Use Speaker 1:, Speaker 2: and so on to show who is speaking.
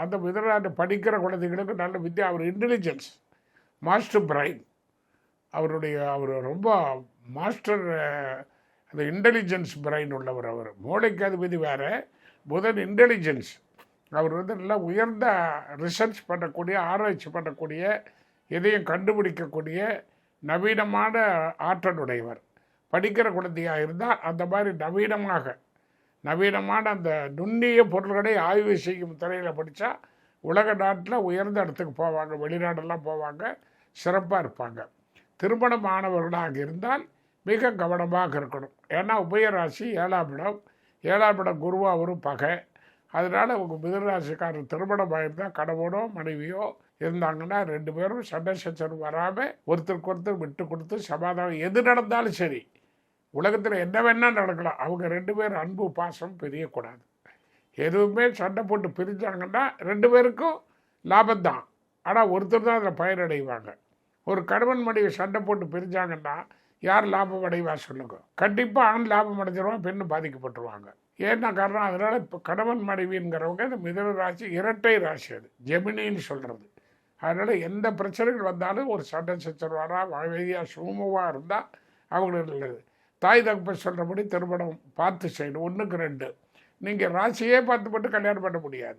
Speaker 1: அந்த மிதுன படிக்கிற குழந்தைகளுக்கு நல்ல வித்யா, அவர் இன்டெலிஜென்ஸ் மாஸ்டர் பிரைன், அவர் ரொம்ப மாஸ்டர், அந்த இன்டெலிஜென்ஸ் பிரைன் உள்ளவர். அவர் மூளைக்கு அதிபதி வேறு, புதன் இன்டெலிஜென்ஸ். அவர் நல்லா உயர்ந்த ரிசர்ச் பண்ணக்கூடிய, ஆராய்ச்சி பண்ணக்கூடிய, எதையும் கண்டுபிடிக்கக்கூடிய நவீனமான ஆற்றலுடையவர். படிக்கிற குழந்தையாக இருந்தால் அந்த மாதிரி நவீனமான அந்த நுண்ணிய பொருள்களை ஆய்வு செய்யும் துறையில் படித்தா உலக நாட்டில் உயர்ந்த இடத்துக்கு போவாங்க, வெளிநாடெல்லாம் போவாங்க, சிறப்பாக இருப்பாங்க. திருமணமானவர்களாக இருந்தால் மிக கவனமாக இருக்கணும். ஏன்னா உபயராசி 7ஆம் இடம், 7ஆம் இடம் குருவாக ஒரு பகை. அதனால் உங்கள் மிதுனராசிக்காரர் திருமணமாக இருந்தால் கணவனோ மனைவியோ இருந்தாங்கன்னா 2 பேரும் சண்டை சச்சரவு வராமல் ஒருத்தருக்கு ஒருத்தர் விட்டு கொடுத்து சமாதானம், எது நடந்தாலும் சரி, உலகத்தில் என்ன வேணால் நடக்கலாம், அவங்க 2 பேரும் அன்பு பாசம் பிரியக்கூடாது. எதுவுமே சண்டை போட்டு பிரிஞ்சாங்கன்னா 2 பேருக்கும் லாபம்தான், ஆனால் ஒருத்தர் தான் அதில் பயனடைவாங்க. ஒரு கணவன் மனைவி சண்டை போட்டு பிரிஞ்சாங்கன்னா யார் லாபம் அடைவா சொல்லுங்க? கண்டிப்பாக ஆண் லாபம் அடைஞ்சிருவான், பெண்ணு பாதிக்கப்பட்டுருவாங்க. ஏன்னா காரணம், அதனால் இப்போ கணவன் மனைவிங்கிறவங்க இந்த மிதுன ராசி இரட்டை ராசி, அது ஜெமினின்னு சொல்கிறது. அதனால் எந்த பிரச்சனைகள் வந்தாலும் ஒரு சண்டை சச்சரவானா அமைதியாக சுமூகமாக இருந்தால் அவங்களுக்கு நல்லது. தாய் தகப்பன் சொல்கிறபடி திருமணம் பார்த்து செய்யணும். 1க்கு 2. நீங்கள் ராசியே பார்த்து மட்டும் கல்யாணம் பண்ண முடியாது.